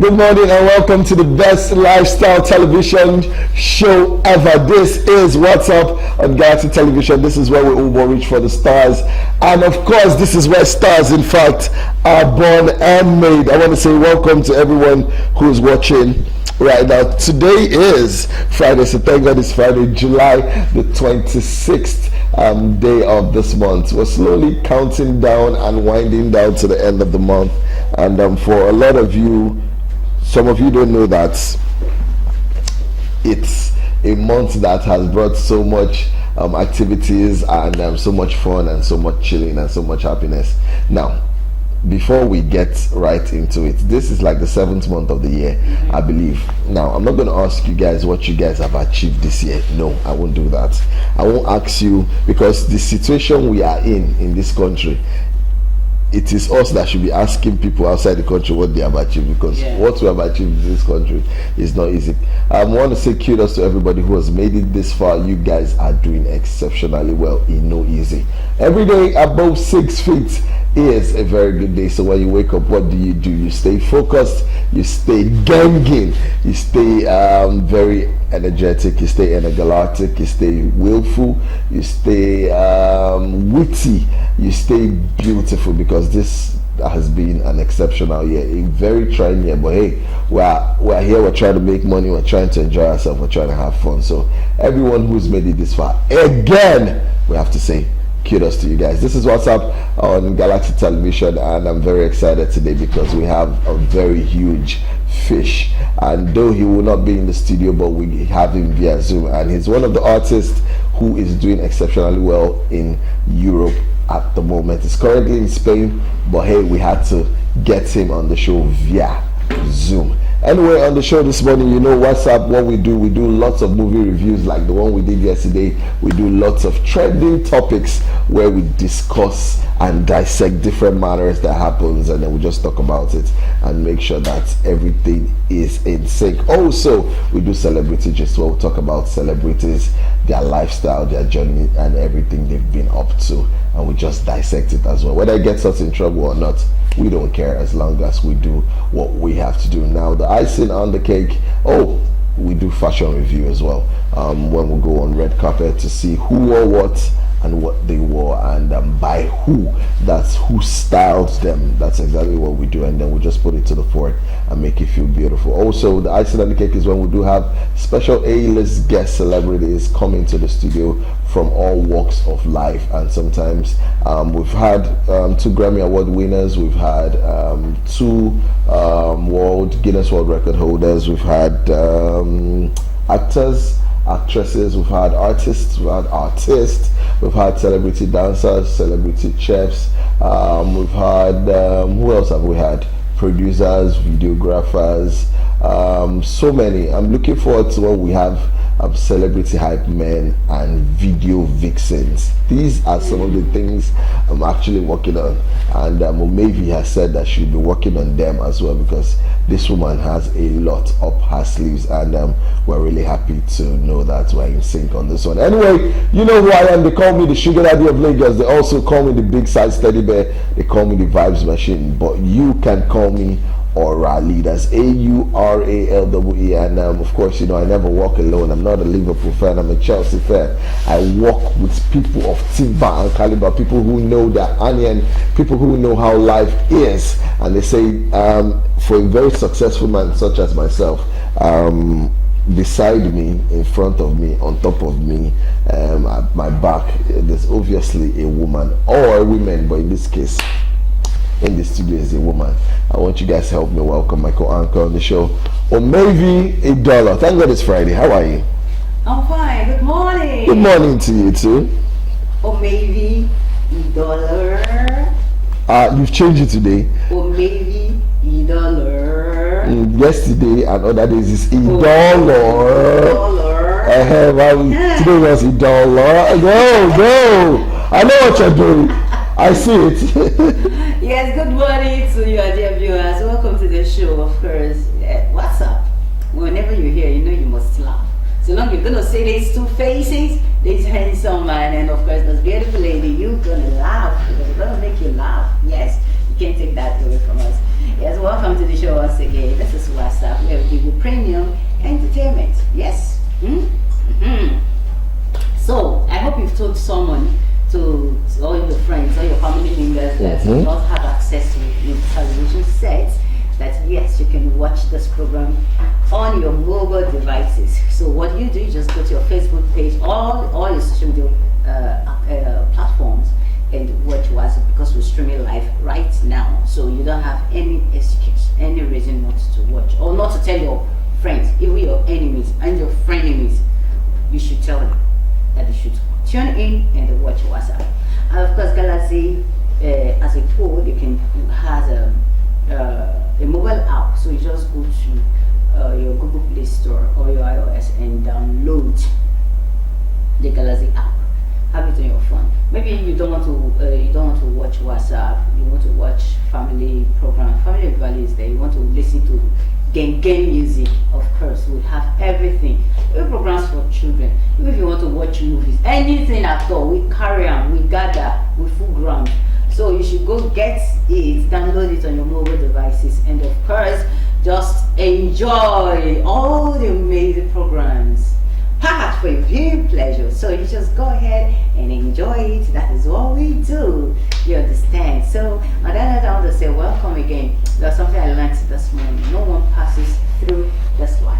Good morning and welcome to the best lifestyle television show ever. This is What's Up on Galaxy Television. This is where we all reach for the stars. And of course, this is where stars, in fact, are born and made. I want to say welcome to everyone who's watching right now. Today is Friday, so thank God it's Friday, July the 26th day of this month. We're slowly counting down and winding down to the end of the month. And for a lot of you, some of you don't know that it's a month that has brought so much activities and so much fun and so much chilling and so much happiness. Now, before we get right into it, this is like the 7th month of the year, I believe. Now, I'm not going to ask you guys what you guys have achieved this year. No, I won't do that. I won't ask you, because the situation we are in this country, it is us that should be asking people outside the country what they have achieved, because what we have achieved in this country is not easy. I want to say kudos to everybody who has made it this far. You guys are doing exceptionally well. In no easy. Every day above 6 feet is a very good day. So when you wake up, what do? You stay focused, you stay ganging, you stay very energetic, you stay intergalactic, you stay willful, you stay witty, you stay beautiful, because this has been an exceptional year, a very trying year. But hey, we're here, we're trying to make money, we're trying to enjoy ourselves, we're trying to have fun. So everyone who's made it this far, again, we have to say kudos to you guys. This is What's Up on Galaxy Television, and I'm very excited today because we have a very huge fish. And though he will not be in the studio, but we have him via Zoom, and he's one of the artists who is doing exceptionally well in Europe at the moment. He's currently in Spain, but hey, we had to get him on the show via Zoom. Anyway, on the show this morning, you know what's up, what we do lots of movie reviews like the one we did yesterday. We do lots of trending topics where we discuss and dissect different matters that happens, and then we just talk about it and make sure that everything is in sync. Also, we do celebrity gist, where we talk about celebrities, their lifestyle, their journey, and everything they've been up to, and we just dissect it as well. Whether it gets us in trouble or not, we don't care, as long as we do what we have to do. Now, the icing on the cake, we do fashion review as well, when we go on red carpet to see who wore what and what they wore, and by who. That's who styled them. That's exactly what we do, and then we just put it to the fore and make it feel beautiful. Also, the icing on the cake is when we do have special A-list guest celebrities coming to the studio from all walks of life. And sometimes we've had 2 Grammy Award winners, we've had 2 Guinness World Record holders, we've had actors, actresses, we've had artists, we've had celebrity dancers, celebrity chefs, we've had who else have we had? Producers, videographers, so many. I'm looking forward to when we have celebrity hype men and video vixens. These are some of the things I'm actually working on, and Omevi has said that she'll be working on them as well, because this woman has a lot up her sleeves, and we're really happy to know that we're in sync on this one. Anyway, you know who I am. They call me the sugar daddy of Lagos. They also call me the big size teddy bear. They call me the vibes machine, but you can call me Aurale. That's Aurale, and of course, you know, I never walk alone. I'm not a Liverpool fan, I'm a Chelsea fan. I walk with people of timber and caliber, people who know their onion, people who know how life is. And they say, for a very successful man such as myself, beside me, in front of me, on top of me, at my back, there's obviously a woman or a woman, but in this case, in the studio is a woman. I want you guys to help me welcome my co-anchor on the show, Omevi $1. Thank God it's Friday. How are you? I'm fine. Good morning. Good morning to you too. Omevi $1. You've changed it today. Omevi $1. Yesterday and other days is $1. Today was $1. Go. I know what you're doing. I see it. Yes, good morning to you, dear viewers. Welcome to the show, of course. What's up? Whenever you're here, you know you must laugh. So long you're gonna see these 2 faces, this handsome man, and of course this beautiful lady, you're gonna laugh, because we're gonna make you laugh. Yes, you can't take that away from us. Yes, welcome to the show once again. This is WhatsApp, where we give you premium entertainment. Yes. Mm-hmm. So, I hope you've told someone, to all your friends, all your family members that do not have access to your television sets, that yes, you can watch this program on your mobile devices. So what you do, you just go to your Facebook page, all your social media platforms, and watch WhatsApp, because we're streaming live right now. So you don't have any excuse, any reason not to watch, or not to tell your friends, even your enemies and your frenemies. You should tell them that they should tune in and watch WhatsApp. And of course, Galaxy as a tool, has a mobile app. So you just go to your Google Play Store or your iOS and download the Galaxy app. Have it on your phone. Maybe you don't want to watch WhatsApp. You want to watch family program. Family values there. You want to listen to game music. Of course, we have everything. We programs for children. Even if you want to watch movies, anything at all, we carry on. We gather. We full ground. So you should go get it, download it on your mobile devices, and of course, just enjoy all the amazing programs packed for your viewing pleasure. So you just go ahead and enjoy it. That is what we do. You understand? So on that note, I want to say welcome again. There's something I learned this morning. No one passes through this life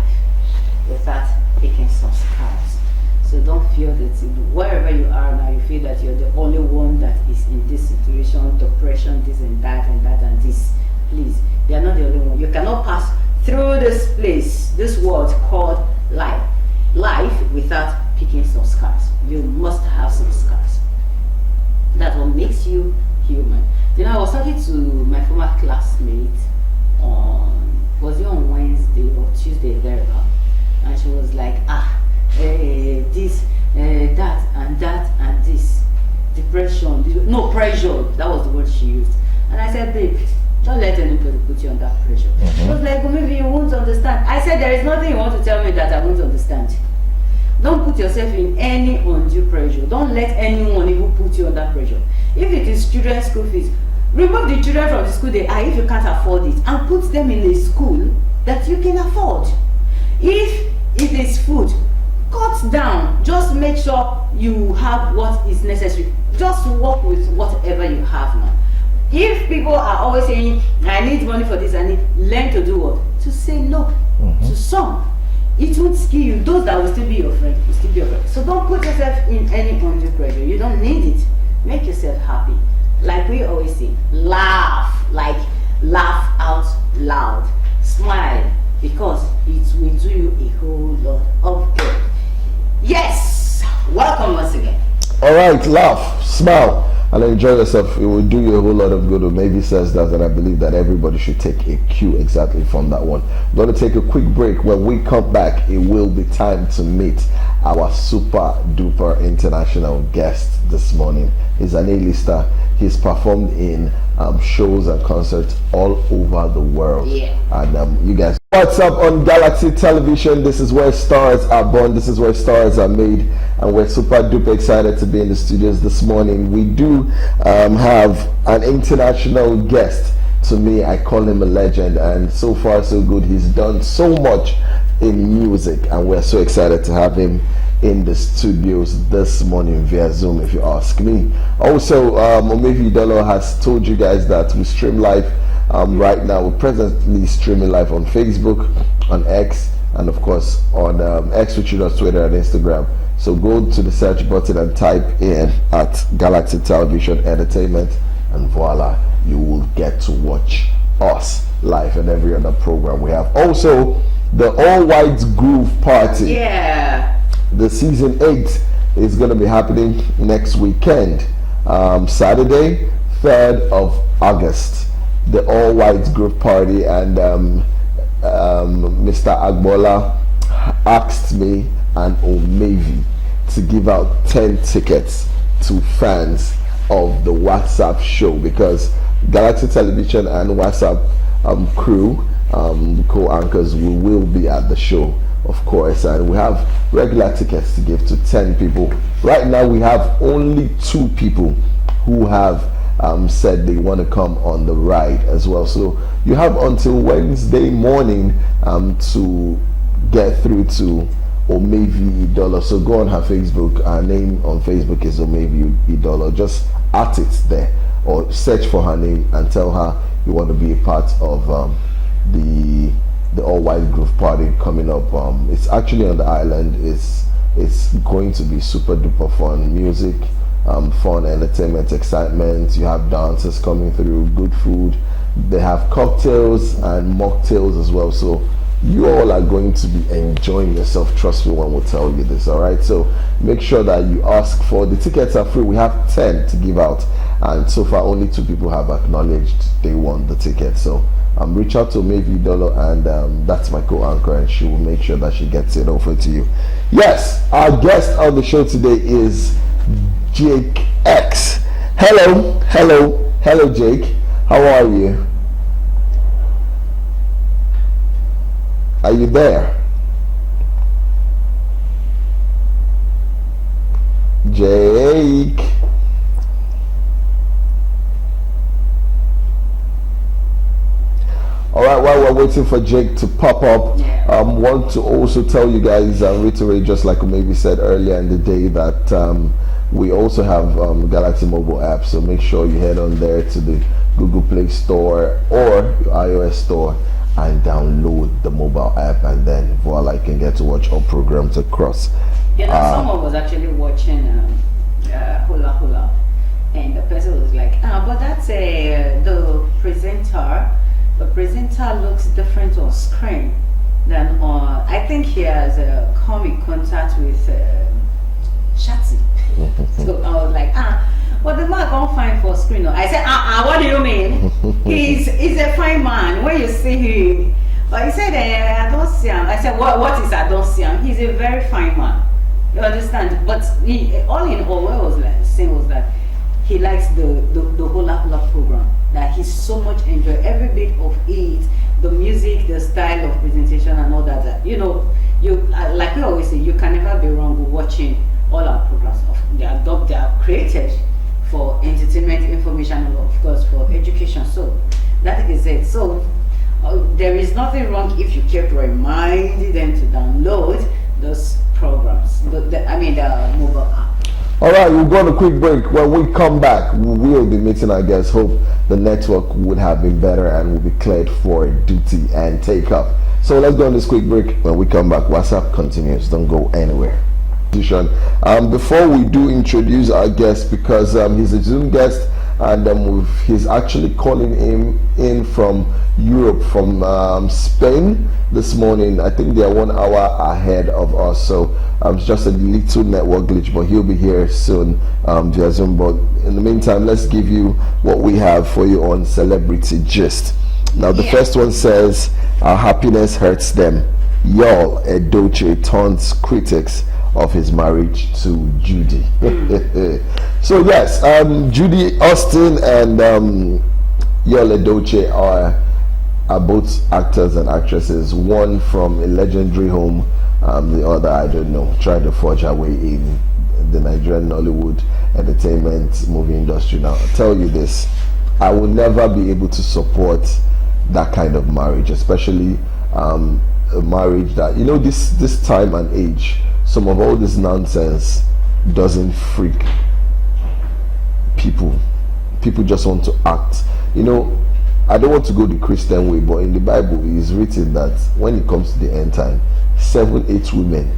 without taking some scars. So don't feel that wherever you are now, you feel that you're the only one that is in this situation, depression, this and that and that and this. Please, they are not the only one. You cannot pass through this place, this world called life without picking some scars. You must have some scars. That's what makes you human. You know, I was talking to my former classmate was it on Wednesday or Tuesday thereabout, and she was like, this, that and this, depression, no, pressure. That was the word she used. And I said, babe, don't let anybody put you under pressure. She was like, well, maybe you won't understand. I said, there is nothing you want to tell me that I won't understand. Don't put yourself in any undue pressure. Don't let anyone even put you under pressure. If it is children's school fees, remove the children from the school they are if you can't afford it, and put them in a school that you can afford. If it is food, cut down. Just make sure you have what is necessary. Just work with whatever you have now. If people are always saying, I need money for this, I need, learn to do what? To say no to some. It won't scare you. Those that will still be your friend will still be your friend. So don't put yourself in any undue pressure. You don't need it. Make yourself happy. Like we always say, laugh. Like laugh out loud. Smile, because it will do you a whole lot of good. Yes! Welcome once again. Alright, laugh, smile, and enjoy yourself. It will do you a whole lot of good. Or maybe says that, and I believe that everybody should take a cue exactly from that one. I'm going to take a quick break. When we come back, it will be time to meet our super duper international guest this morning. He's an A-lister. He's performed in shows and concerts all over the world. Yeah. And you guys, what's up on Galaxy Television? This is where stars are born. This is where stars are made. And we're super duper excited to be in the studios this morning. We do have an international guest. To me, I call him a legend, and so far so good. He's done so much in music, and we're so excited to have him in the studios this morning via Zoom, if you ask me. Also, Omevi Dolo has told you guys that we stream live right now. We're presently streaming live on Facebook, on X, and of course on X, which is Twitter and Instagram. So go to the search button and type in at Galaxy Television Entertainment, and voila, you will get to watch us live and every other program we have. Also, the All White Groove Party. Yeah. The season 8 is going to be happening next weekend, Saturday, 3rd of August. The All White Groove Party, and Mr. Agbola asked me and Omevi to give out 10 tickets to fans of the WhatsApp show, because Galaxy Television and WhatsApp crew, co-anchors, we will be at the show, of course, and we have regular tickets to give to 10 people. Right now we have only 2 people who have said they want to come on the ride as well. So you have until Wednesday morning to get through to Omevi Idolo. So go on her Facebook. Her name on Facebook is Omevi Idolo. Just at it there, or search for her name and tell her you want to be a part of the All White Groove Party coming up. It's actually on the island. It's going to be super duper fun. Music, fun, entertainment, excitement. You have dancers coming through, good food. They have cocktails and mocktails as well. So you all are going to be enjoying yourself. Trust me, one will tell you this. All right, so make sure that you ask for the tickets. Are free. We have 10 to give out, and so far only 2 people have acknowledged they want the ticket. So reach out to Maybe Dollar, and that's my co-anchor, and she will make sure that she gets it over to you. Yes, our guest on the show today is Jake X. Hello Jake, how are you? Are you there? Jake. All right, while we're waiting for Jake to pop up, want to also tell you guys and reiterate, just like maybe said earlier in the day, that we also have Galaxy mobile app. So make sure you head on there to the Google Play Store or iOS Store and download the mobile app, and then voila, you can get to watch all programs across. Someone was actually watching Hula Hula, and the person was like, but that's the presenter. The presenter looks different on screen than on. I think he has come in contact with Shati. So I was like, but the man can't find for screen. I said, what do you mean? He's a fine man when you see him. But he said, I don't see him. I said, what is I don't see him? He's a very fine man. You understand? But all in all, what I was saying was that he likes the Hula Hula program. That he so much enjoy every bit of it, the music, the style of presentation, and all that. You like we always say, you can never be wrong with watching all our programs. They are created for entertainment, information, and of course for education. So that is it. So there is nothing wrong if you keep reminding them to download those programs. The mobile app. All right, we'll go on a quick break. When we come back, we will be meeting our guests. Hope the network would have been better and will be cleared for duty and take up. So let's go on this quick break. When we come back, WhatsApp continues. Don't go anywhere. Before we do introduce our guest, because he's a Zoom guest, and he's actually calling him in from Europe, from Spain this morning. I think they are 1 hour ahead of us, so it's just a little network glitch, but he'll be here soon via Zoom. But in the meantime, let's give you what we have for you on Celebrity Gist. Now, the first one says, our happiness hurts them. Y'all, Edochie taunts critics of his marriage to Judy. So yes, Judy Austin and Yul Edochie are both actors and actresses. One from a legendary home, the other, I don't know, trying to forge her way in the Nigerian Nollywood entertainment movie industry. Now, I'll tell you this, I will never be able to support that kind of marriage, especially a marriage that, this time and age, some of all this nonsense doesn't freak people. People just want to act. I don't want to go the Christian way, but in the Bible it is written that when it comes to the end time, 7-8 women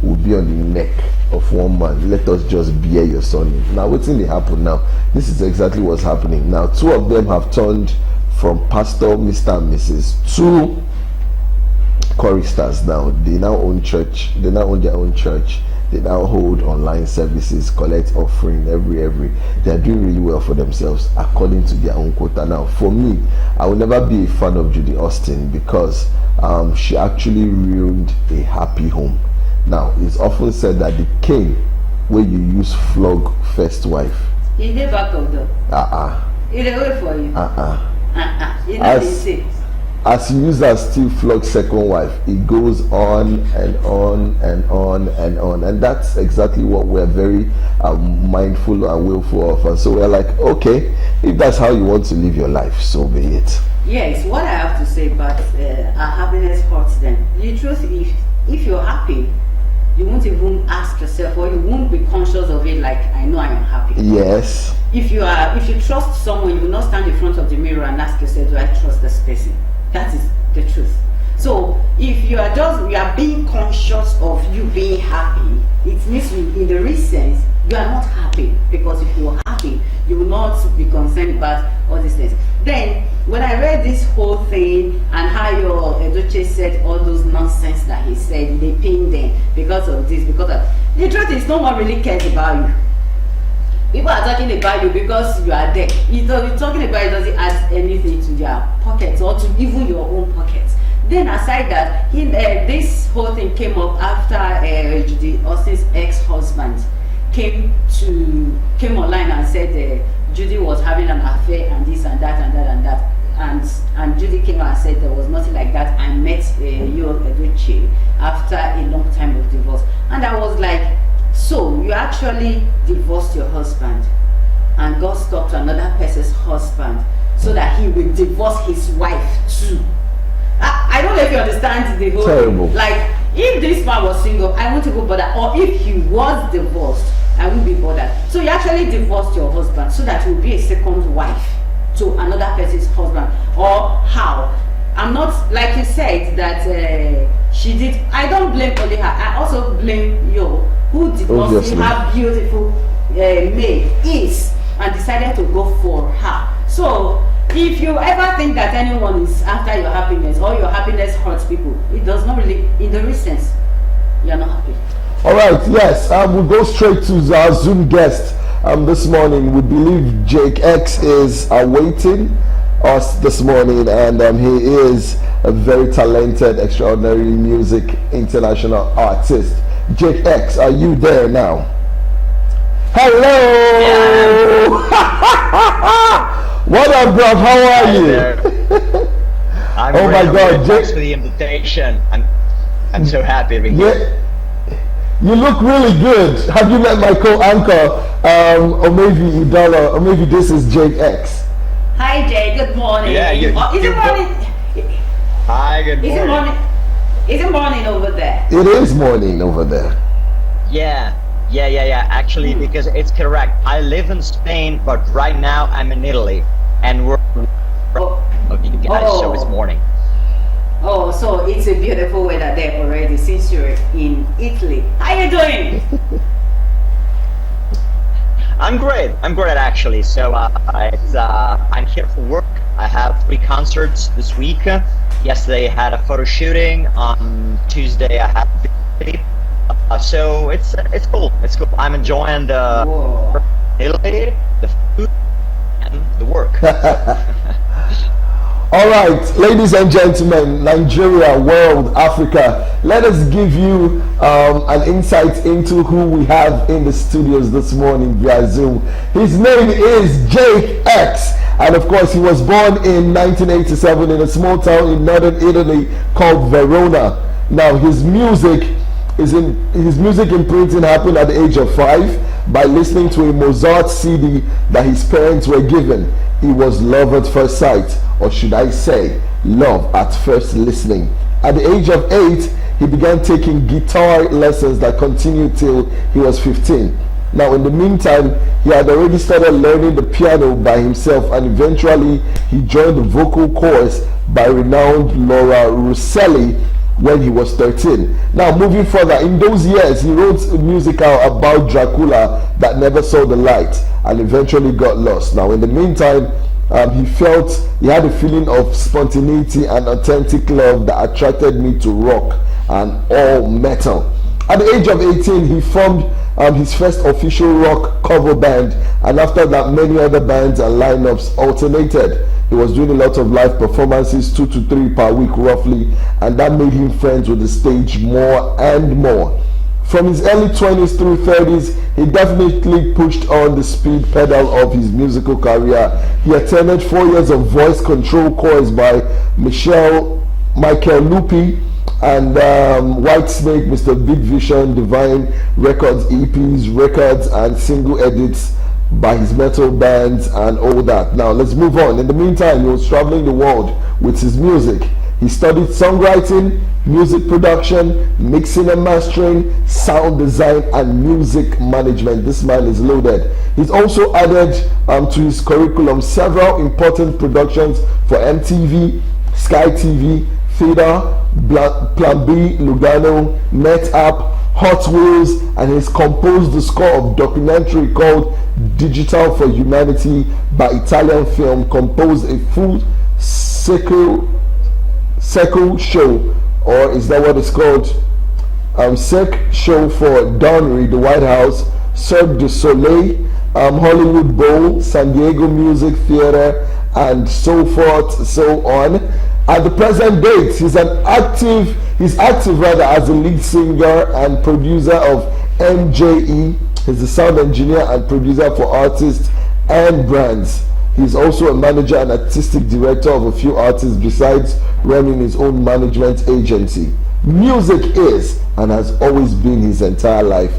will be on the neck of one man. Let us just bear your son. Now, what's in the happen now? This is exactly what's happening now. 2 of them have turned from pastor, Mr. and Mrs. to choristers now. They now own church. They now own their own church. They now hold online services, collect offering every. They are doing really well for themselves according to their own quota. Now, for me, I will never be a fan of Judy Austin because she actually ruined a happy home. Now, it's often said that the king where you use flog first wife. He did back of them. He did wait for you. You know as users still flog second wife, it goes on and on and on and on, and that's exactly what we're very mindful and willful of. And so we're like, okay, if that's how you want to live your life, so be it. Yes, what I have to say about our happiness hurts them. The truth is, if you're happy, you won't even ask yourself, or you won't be conscious of it. Like, I know I am happy. Yes. If you trust someone, you will not stand in front of the mirror and ask yourself, do I trust this person? That is the truth. So if you are being conscious of you being happy, it means in the real sense you are not happy, because if you are happy, you will not be concerned about all these things. Then when I read this whole thing and how your Edoche said all those nonsense that he said, they pain them because of this, because of the truth is, no one really cares about you. People are talking about you because you are there. Talking about it doesn't add anything to their pockets or to even your own pockets. Then aside that, this whole thing came up after Judy Austin's ex-husband came online and said Judy was having an affair and this and that and that and that, and Judy came out and said there was nothing like that. I met Yo Edochie after a long time of divorce, and I was like, so you actually divorced your husband and got stuck to another person's husband so that he will divorce his wife too. I don't know if you understand the whole Terrible. thing. Like, if this man was single, I won't even bother. Or if he was divorced, I won't be bothered. So you actually divorced your husband so that you will be a second wife to another person's husband. Or how? I'm not, like you said, that she did. I don't blame only her. I also blame you, who did not see how beautiful May is and decided to go for her. So if you ever think that anyone is after your happiness or your happiness hurts people, it does not really, in the real sense, you are not happy. All right, yes, we'll go straight to our Zoom guest this morning. We believe Jake X is awaiting us this morning, and he is a very talented, extraordinary music international artist. Jake X, are you there now? Hello! Yeah. What up, bro? How are you? I'm oh my God, Jake! Thanks for the invitation. I'm so happy to be here. You look really good. Have you met my co-anchor, or maybe Idala, or maybe this is Jake X? Hi, Jay. Good morning. Yeah, is it morning? Hi, good morning. Is it morning over there? It is morning over there. Yeah. Actually, because it's correct. I live in Spain, but right now I'm in Italy, and we're so it's morning. Oh, so it's a beautiful weather there already since you're in Italy. How you doing? I'm great actually. So I'm here for work. I have 3 concerts this week. Yesterday I had a photo shooting. On Tuesday I had video. So it's cool. It's cool. I'm enjoying the Italy, the food, and the work. All right, ladies and gentlemen, Nigeria, world, Africa, let us give you an insight into who we have in the studios this morning via Zoom. His name is Jake X, and of course he was born in 1987 in a small town in northern Italy called Verona. Now his music imprinting happened at the age of 5 by listening to a Mozart CD that his parents were given. It was love at first sight, or should I say, love at first listening. At the age of 8, he began taking guitar lessons that continued till he was 15. Now, in the meantime, he had already started learning the piano by himself, and eventually he joined the vocal course by renowned Laura Rosselli when he was 13. Now, moving further, in those years, he wrote a musical about Dracula that never saw the light and eventually got lost. Now, in the meantime, he had a feeling of spontaneity and authentic love that attracted me to rock and all metal. At the age of 18, he formed his first official rock cover band, and after that, many other bands and lineups alternated. He was doing a lot of live performances, 2 to 3 per week roughly, and that made him friends with the stage more and more. From his early 20s through 30s, he definitely pushed on the speed pedal of his musical career. He attended 4 years of voice control course by Michael Lupi and Whitesnake, Mr. Big Vision, Divine Records, EPs, records, and single edits by his metal bands and all that. Now let's move on. In the meantime, he was traveling the world with his music. He studied songwriting, music production, mixing and mastering, sound design, and music management. This man is loaded. He's also added to his curriculum several important productions for MTV, Sky TV, Theta, Plan B, Lugano, NetApp, Hot Wheels, and he's composed the score of documentary called Digital for Humanity by Italian Film, composed a full circle show, or is that what it's called? Cirque show for Donnery, the White House, Cirque du Soleil, Hollywood Bowl, San Diego Music Theater, and so forth, so on. At the present date, he's active as a lead singer and producer of MJE. He's the sound engineer and producer for artists and brands. He's also a manager and artistic director of a few artists besides running his own management agency. Music is and has always been his entire life,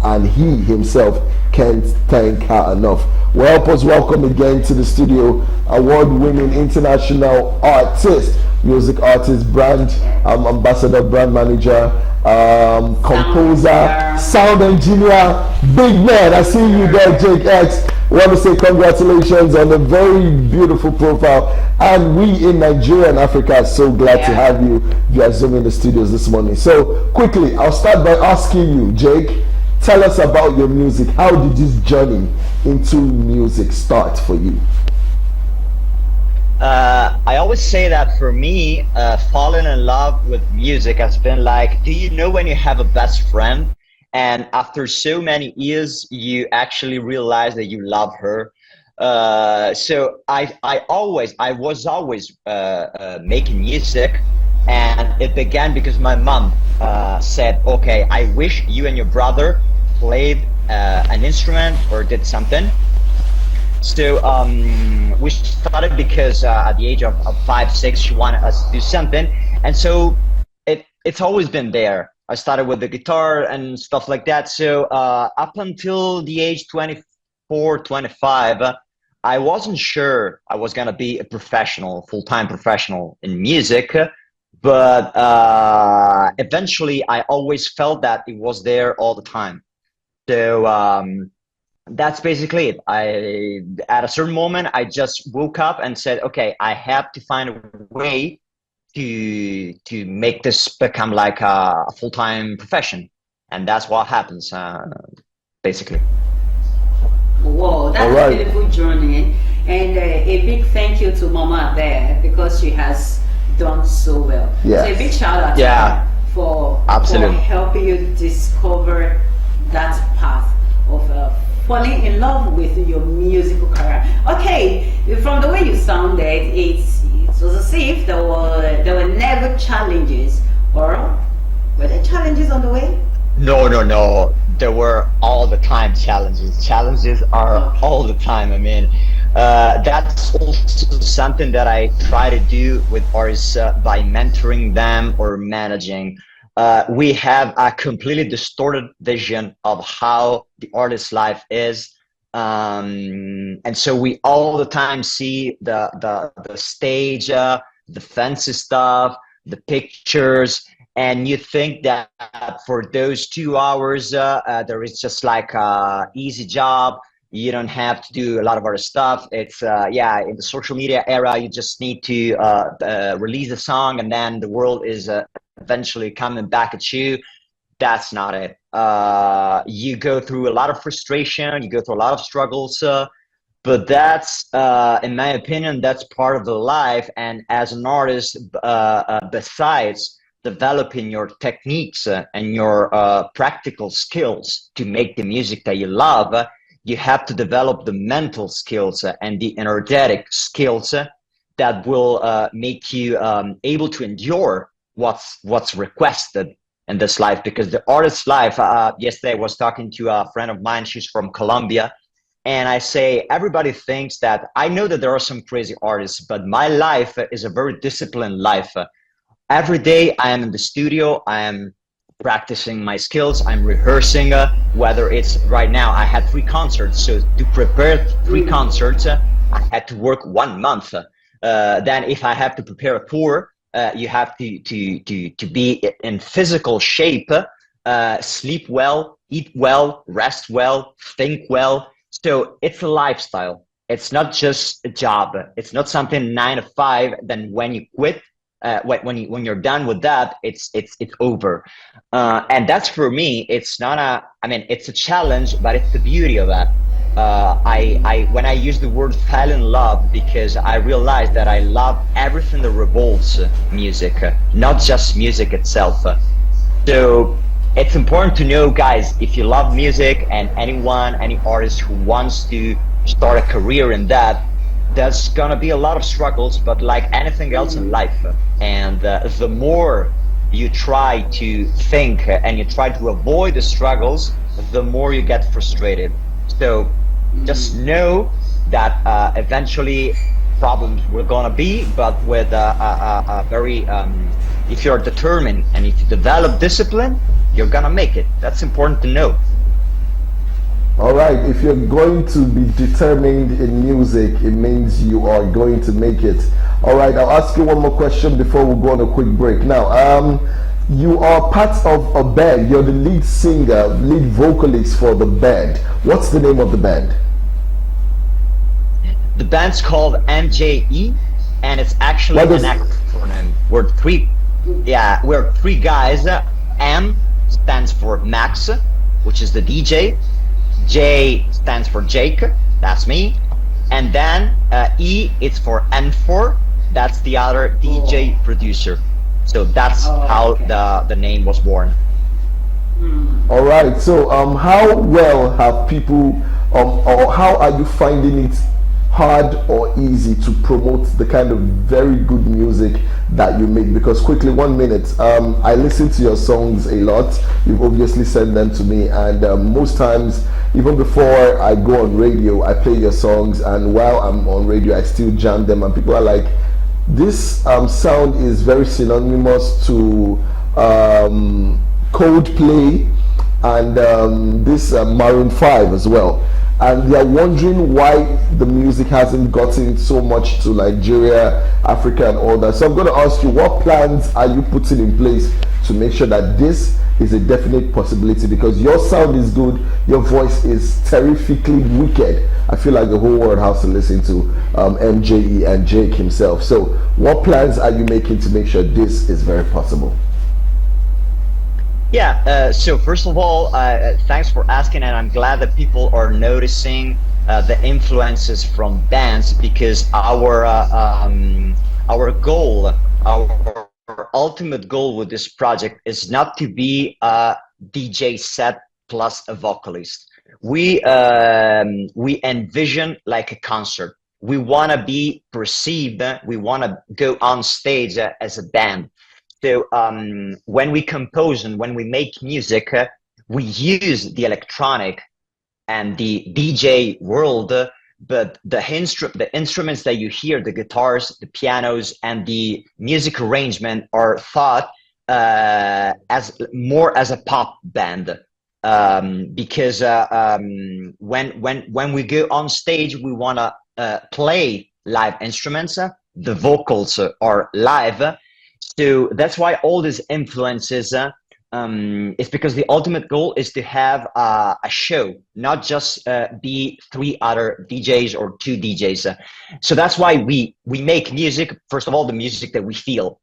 and he himself can't thank her enough. Well, help us welcome again to the studio award-winning international artist, music artist, brand ambassador, brand manager, composer, sound engineer, big man. I see you there, Jake X. I want to say congratulations on a very beautiful profile, and we in Nigeria and Africa are so glad to have you via Zoom in the studios this morning. So quickly, I'll start by asking you, Jake, tell us about your music. How did this journey into music start for you? I always say that for me, falling in love with music has been like, do you know when you have a best friend and after so many years you actually realize that you love her? So I was always making music, and it began because my mom said, okay, I wish you and your brother played an instrument or did something. So we started because at the age of 5, 6, she wanted us to do something, and so it's always been there. I started with the guitar and stuff like that. So up until the age 24, 25, I wasn't sure I was gonna be a professional, full-time professional in music, but eventually I always felt that it was there all the time. So that's basically it. At a certain moment, I just woke up and said, okay, I have to find a way to make this become like a full-time profession, and that's what happens, basically. Whoa, that's a beautiful journey, and a big thank you to Mama there, because she has done so well. Yes. So a big shout out to her for helping you discover that path of falling in love with your musical career. Okay, from the way you sounded, it was as if there were never challenges, or were there challenges on the way? No. There were all the time challenges. Challenges are all the time. I mean, that's also something that I try to do with artists by mentoring them or managing. We have a completely distorted vision of how the artist's life is, and so we all the time see the stage, the fancy stuff, the pictures, and you think that for those 2 hours there is just like a easy job. You don't have to do a lot of other stuff. It's in the social media era, you just need to release a song, and then the world is eventually coming back at you. That's not it. You go through a lot of frustration, you go through a lot of struggles, but that's in my opinion, that's part of the life. And as an artist, besides developing your techniques and your practical skills to make the music that you love, you have to develop the mental skills and the energetic skills that will make you able to endure what's requested in this life, because the artist's life, yesterday I was talking to a friend of mine, she's from Colombia, and I say, everybody thinks that, I know that there are some crazy artists, but my life is a very disciplined life. Every day I am in the studio, I am practicing my skills, I'm rehearsing, whether it's right now, I had 3 concerts. So to prepare 3 concerts, I had to work 1 month. Then if I have to prepare a tour, you have to be in physical shape, sleep well, eat well, rest well, think well. So it's a lifestyle. It's not just a job. It's not something 9 to 5. Then when you quit, when you're done with that, it's over. And that's, for me, it's not a, I mean, it's a challenge, but it's the beauty of that. When I use the word fell in love, because I realized that I love everything that revolves music, not just music itself. So it's important to know, guys, if you love music, and any artist who wants to start a career in that, there's gonna be a lot of struggles, but like anything else in life, and the more you try to think and you try to avoid the struggles, the more you get frustrated. So just know that eventually problems will gonna be, but with a very, if you're determined and if you develop discipline, you're gonna make it. That's important to know. All right, if you're going to be determined in music, it means you are going to make it. All right, I'll ask you one more question before we go on a quick break. Now, you are part of a band. You're the lead singer, lead vocalist for the band. What's the name of the band? The band's called MJE, and it's actually an acronym. We're three guys. M stands for Max, which is the DJ. J stands for Jake, that's me, and then E is for N4, that's the other DJ producer. So that's how the name was born. All right, so how well have people, or how are you finding it hard or easy to promote the kind of very good music that you make? Because quickly, 1 minute, I listen to your songs a lot. You've obviously sent them to me, and most times, even before I go on radio, I play your songs, and while I'm on radio, I still jam them, and people are like, this sound is very synonymous to Coldplay and this Maroon 5 as well. And they are wondering why the music hasn't gotten so much to Nigeria, Africa, and all that. So I'm going to ask you, what plans are you putting in place to make sure that this is a definite possibility? Because your sound is good, your voice is terrifically wicked. I feel like the whole world has to listen to MJE and Jake himself. So what plans are you making to make sure this is very possible? Yeah, so first of all, thanks for asking, and I'm glad that people are noticing the influences from bands, because our goal, our ultimate goal with this project is not to be a DJ set plus a vocalist. We envision like a concert. We want to be perceived, we want to go on stage as a band. So when we compose and when we make music, we use the electronic and the DJ world, but the instruments that you hear, the guitars, the pianos, and the music arrangement are thought as more as a pop band, because when we go on stage, we want to play live instruments. The vocals are live. So that's why all these influences, it's because the ultimate goal is to have a show, not just be 3 other DJs or 2 DJs. So that's why we make music, first of all, the music that we feel.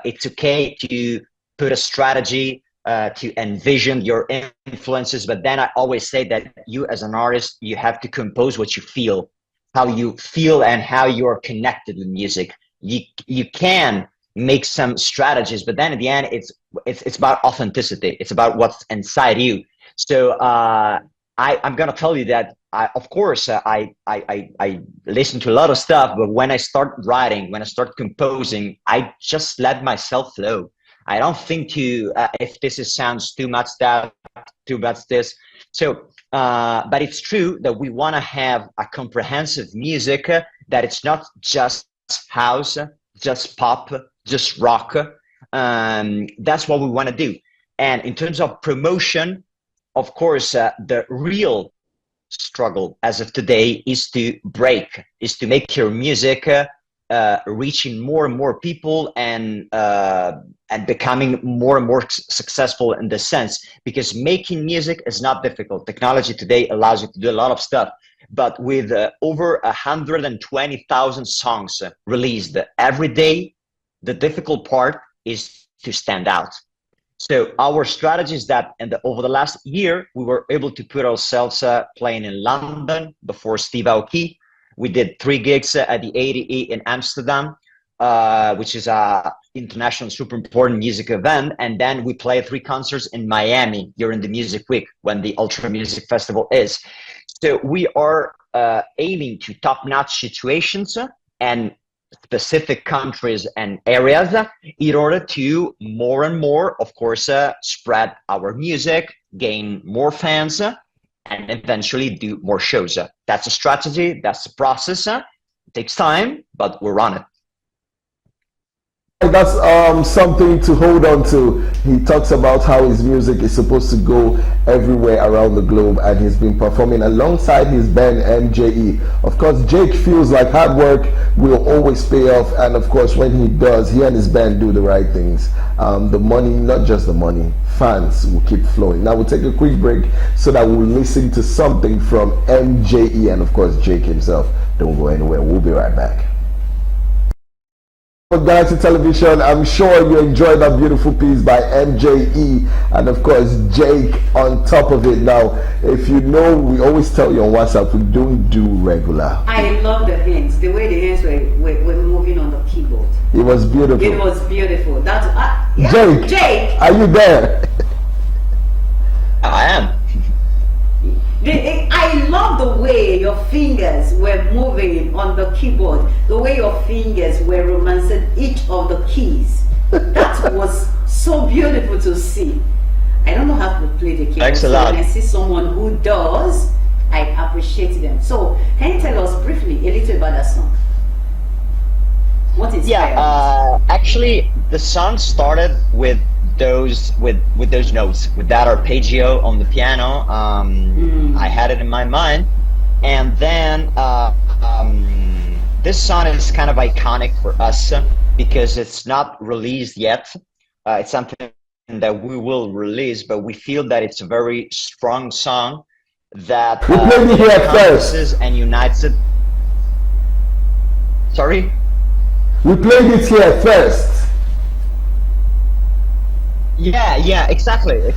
It's okay to put a strategy, to envision your influences, but then I always say that you as an artist, you have to compose what you feel, how you feel and how you're connected with music. You can make some strategies, but then at the end, it's about authenticity. It's about what's inside you. So I'm gonna tell you that of course I listen to a lot of stuff, but when I start writing, when I start composing, I just let myself flow. I don't think to if this is, sounds too much that, too much this. So, but it's true that we want to have a comprehensive music that it's not just house, just pop, just rock. That's what we want to do. And in terms of promotion, of course, the real struggle as of today is to break, is to make your music reaching more and more people, and becoming more and more successful in this sense. Because making music is not difficult. Technology today allows you to do a lot of stuff. But with over 120,000 songs released every day, the difficult part is to stand out. So our strategy is that over the last year, we were able to put ourselves playing in London before Steve Aoki. We did 3 gigs at the ADE in Amsterdam, which is a international super important music event. And then we played 3 concerts in Miami during the Music Week, when the Ultra Music Festival is. So we are aiming to top-notch situations and specific countries and areas in order to more and more, of course, spread our music, gain more fans, and eventually do more shows. That's a strategy, that's a process. It takes time, but we're on it. That's something to hold on to. He talks about how his music is supposed to go everywhere around the globe, and he's been performing alongside his band MJE. Of course, Jake feels like hard work will always pay off, and of course, when he does, he and his band do the right things. The money, not just the money, fans will keep flowing. Now we'll take a quick break so that we'll listen to something from MJE and of course Jake himself. Don't go anywhere. We'll be right back. Galaxy Television, I'm sure you enjoyed that beautiful piece by MJE and of course Jake on top of it. Now, if you know, we always tell you on WhatsApp, we don't do regular. I love the hands, the way the hands were moving on the keyboard. It was beautiful. It was beautiful. That's yeah, Jake, are you there? I am. I love the way your fingers were moving on the keyboard, the way your fingers were romancing each of the keys. That was so beautiful to see. I don't know how to play the keyboard. Thanks a lot. So when I see someone who does, I appreciate them. So can you tell us briefly a little about that song? What is actually the song started with those notes, with that arpeggio on the piano. I had it in my mind, and then this song is kind of iconic for us because it's not released yet. It's something that we will release, but we feel that it's a very strong song that encompasses and unites it. Sorry? We played it here first. Yeah, exactly. The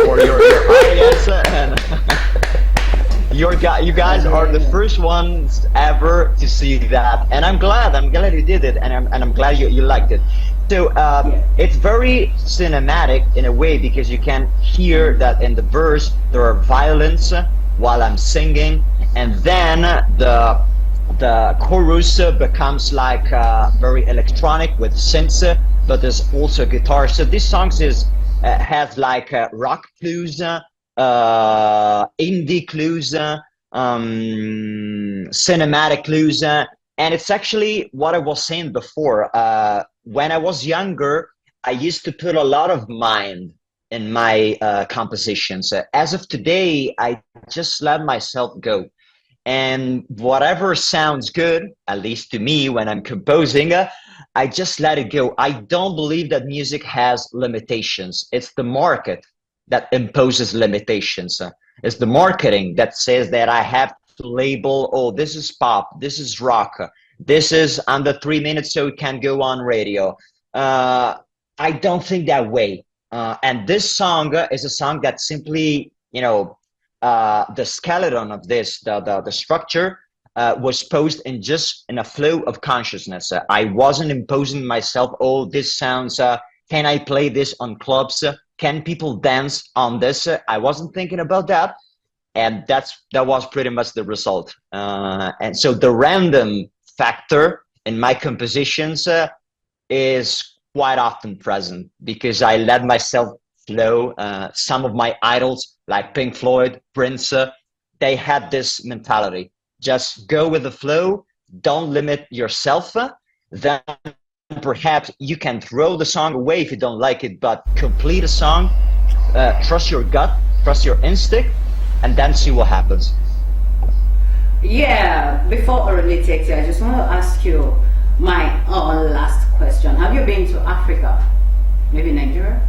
for your audience, and you guys are the first ones ever to see that, and I'm glad you did it, and I'm glad you liked it. So it's very cinematic in a way, because you can hear that in the verse there are violins while I'm singing, and then the chorus becomes like very electronic with synths, but there's also guitar. So this song has like rock clues, indie clues, cinematic clues, and it's actually what I was saying before. When I was younger, I used to put a lot of mind in my compositions. As of today, I just let myself go. And whatever sounds good, at least to me when I'm composing, I just let it go. I don't believe that music has limitations. It's the market that imposes limitations. It's the marketing that says that I have to label, oh, this is pop, this is rock, this is under 3 minutes so it can go on radio. I don't think that way. And this song is a song that simply, the skeleton of this, the structure, was posed in a flow of consciousness. I wasn't imposing myself, oh, this sounds, can I play this on clubs? Can people dance on this? I wasn't thinking about that. And that was pretty much the result. And so the random factor in my compositions is quite often present because I let myself flow. Some of my idols, like Pink Floyd, Prince, they had this mentality: just go with the flow, don't limit yourself. Then perhaps you can throw the song away if you don't like it, but complete a song, trust your gut, trust your instinct, and then see what happens. Yeah, before I really take it, I just want to ask you my last question. Have you been to Africa? Maybe Nigeria?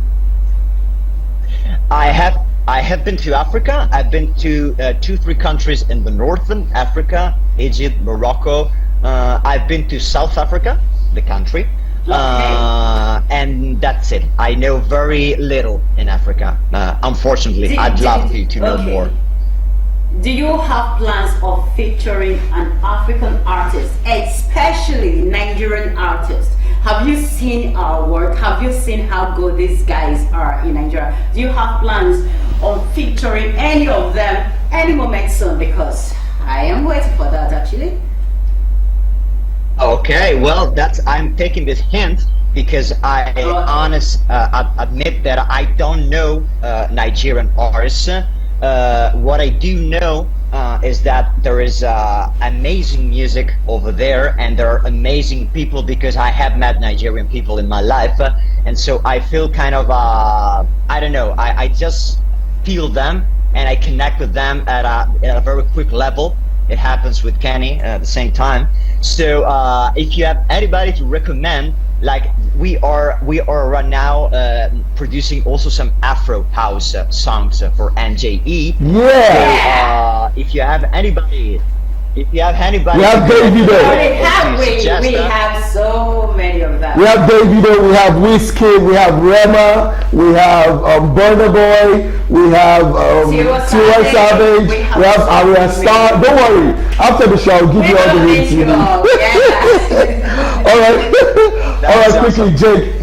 I have been to Africa. I've been to 2, 3 countries in the northern Africa, Egypt, Morocco. I've been to South Africa, the country, and that's it. I know very little in Africa. Unfortunately, I'd love to know more. Do you have plans of featuring an African artist, especially Nigerian artist? Have you seen our work? Have you seen how good these guys are in Nigeria? Do you have plans on featuring any of them any moment soon? Because I am waiting for that actually. Okay, well, I'm taking this hint because I admit that I don't know Nigerian artists. What I do know is that there is amazing music over there, and there are amazing people because I have met Nigerian people in my life, and so I feel kind of I don't know. I just feel them and I connect with them at a very quick level. It happens with Kenny at the same time. So if you have anybody to recommend, like we are right now producing also some Afro house songs for NJE. Yeah. So if you have anybody, we have Davido. We have so many of them. We have Davido, we have Whiskey, we have Rema, we have Burna Boy, we have Tiwa Savage, we have Arya Star. Don't worry, after the show I'll give you all the links you need. All right, quickly, Jake.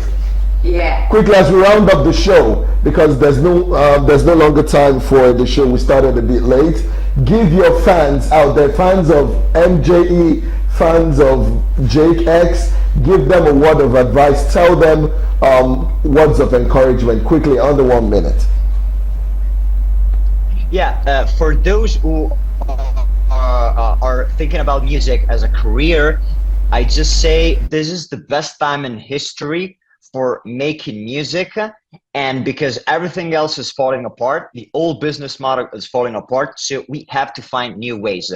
Yeah. Quickly, as we round up the show, because there's no longer time for the show. We started a bit late. Give your fans out there, fans of MJE, fans of Jake X, give them a word of advice. Tell them words of encouragement quickly under 1 minute. Yeah, for those who are thinking about music as a career, I just say this is the best time in history for making music, and because everything else is falling apart, the old business model is falling apart, so we have to find new ways.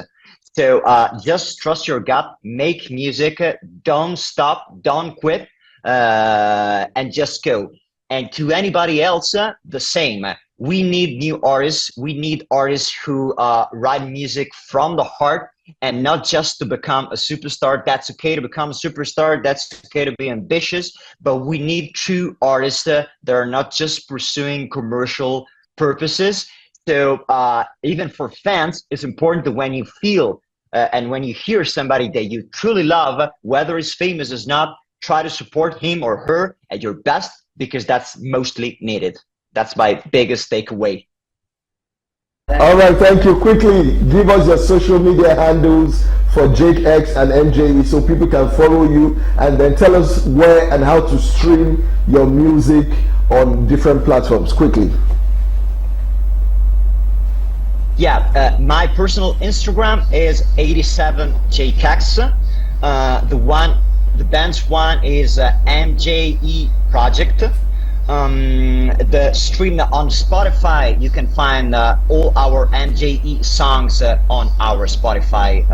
So just trust your gut, make music, don't stop, don't quit, and just go. And to anybody else, the same. We need new artists. We need artists who write music from the heart and not just to become a superstar. That's okay to become a superstar. That's okay to be ambitious. But we need true artists that are not just pursuing commercial purposes. So even for fans, it's important that when you feel and when you hear somebody that you truly love, whether it's famous or not, try to support him or her at your best, because that's mostly needed. That's my biggest takeaway. All right, thank you. Quickly, give us your social media handles for Jake X and MJE so people can follow you, and then tell us where and how to stream your music on different platforms. Quickly. Yeah, my personal Instagram is 87JKX. The band's one is MJE Project. The stream on Spotify, you can find all our NJE songs on our Spotify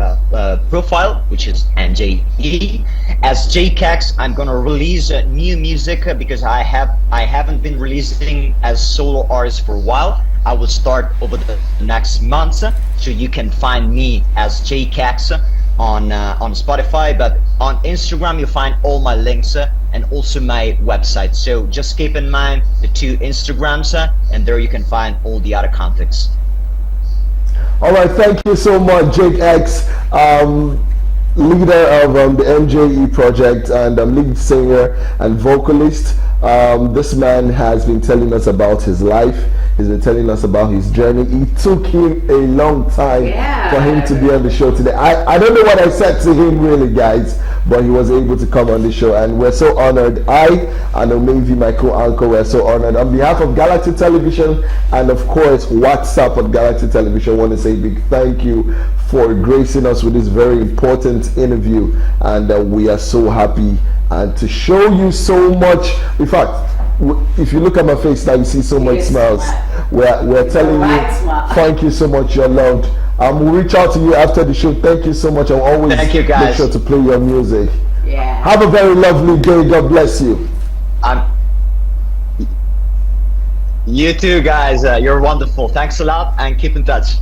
profile, which is NJE. As JKX, I'm gonna release new music because I haven't been releasing as solo artist for a while. I will start over the next month, so you can find me as JKX on Spotify, but on Instagram you'll find all my links and also my website. So just keep in mind the two Instagrams, and there you can find all the other contacts. All right, thank you so much, Jake X, leader of the MJE project and lead singer and vocalist. This man has been telling us about his life. He's been telling us about his journey. It took him a long time for him to be on the show today. I don't know what I said to him really, guys, but he was able to come on the show, and we're so honored. I and Omevi, my co-anchor, we're so honored. On behalf of Galaxy Television and of course WhatsUp on Galaxy Television, I want to say a big thank you for gracing us with this very important interview, and we are so happy and to show you so much. In fact, if you look at my face now, you see so much smiles. We're telling you, thank you so much. You're loved. We'll reach out to you after the show. Thank you so much. I'll always Thank you, guys. make sure to play your music. Yeah. Have a very lovely day. God bless you. You too, guys. You're wonderful. Thanks a lot, and keep in touch.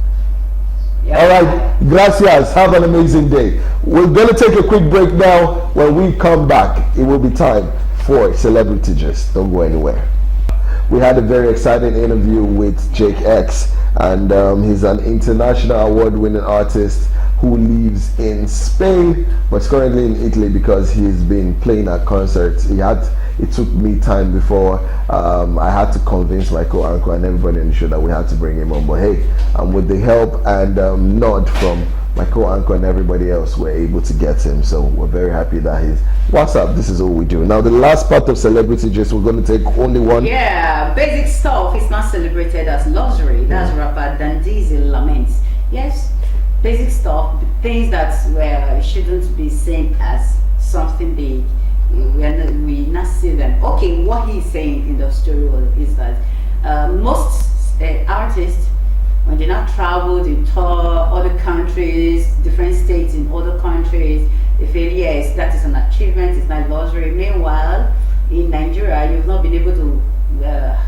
Yeah. All right, gracias. Have an amazing day. We're going to take a quick break now. When we come back, it will be time for Celebrity Gist. Don't go anywhere. We had a very exciting interview with Jake X, and he's an international award-winning artist who lives in Spain, but is currently in Italy because he's been playing at concerts. It took me time before I had to convince my co-anchor and everybody on the show that we had to bring him on. But hey, with the help and nod from my co-anchor and everybody else, we're able to get him. So we're very happy that he's. What's up? This is all we do. Now the last part of Celebrity Gist, we're going to take only one. Yeah, basic stuff is not celebrated as luxury. That's rapper Dan Diesel laments. Yes, basic stuff, things that shouldn't be seen as something big. We not see them. Okay, what he's saying in the story is that most artists, when they not travel, they tour other countries, different states in other countries, they feel yes, that is an achievement, it's not luxury. Meanwhile, in Nigeria, you've not been able to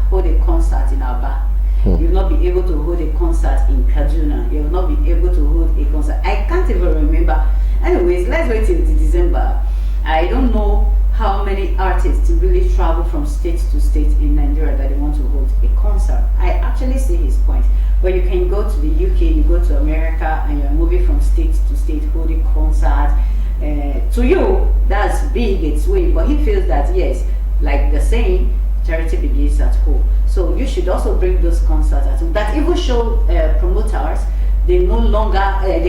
hold a concert in Aba. You've not been able to hold a concert in Kaduna. You've not been able to hold a concert. I can't even remember. Anyways, let's wait till December. I don't know how many artists really travel from state to state in Nigeria that they want to hold a concert. I actually see his point. But you can go to the UK, you go to America, and you're moving from state to state holding concert. To you, that's big, it's way. But he feels that yes, like the saying, charity begins at home. So you should also bring those concerts at home. That even show promoters they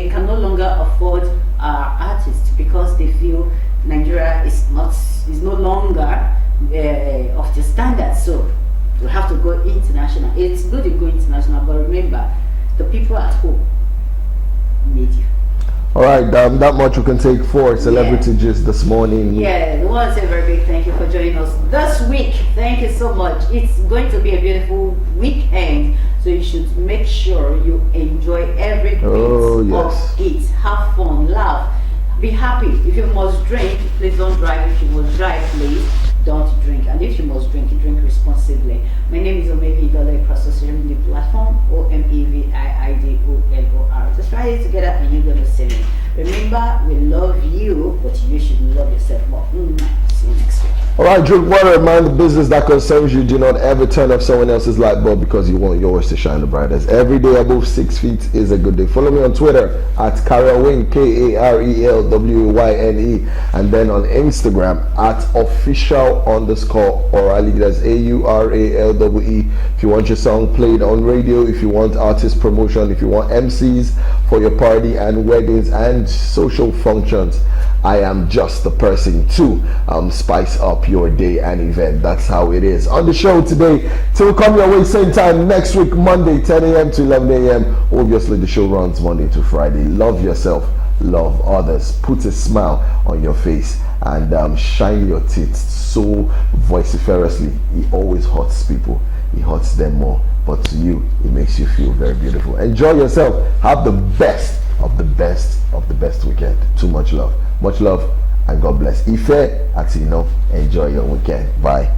can no longer afford artists because they feel Nigeria is no longer of the standard. So you have to go international. It's good to go international, but remember, the people at home made you. All right, that much we can take for Celebrity Gist this morning. Yeah, we want to say a very big thank you for joining us this week. Thank you so much. It's going to be a beautiful weekend, so you should make sure you enjoy every bit of it. Have fun, laugh, be happy. If you must drink, please don't drive. If you must drive, please don't drink. And if you must drink, drink responsibly. My name is Omevi Idole across social media platform, OMEVIIDOLOR. Just try it together and you're going to see me. Remember, we love you, but you should love yourself more. See you next week. All right, drink water, mind the business that concerns you. Do not ever turn off someone else's light bulb because you want yours to shine the brightest. Every day above 6 feet is a good day. Follow me on Twitter at Karelwayne, KARELWAYNE, and then on Instagram at official_Orally. That's AURALWE. If you want your song played on radio, if you want artist promotion, if you want MCs for your party and weddings and social functions, I am just the person to spice up your day and event. That's how it is. On the show today, till we come your way same time next week, Monday, 10 a.m. to 11 a.m. Obviously, the show runs Monday to Friday. Love yourself, love others, put a smile on your face, and shine your teeth so vociferously. It always hurts people. It hurts them more. But to you, it makes you feel very beautiful. Enjoy yourself. Have the best of the best of the best weekend. Too much love. Much love and God bless. Ife, Atino, enjoy your weekend. Bye.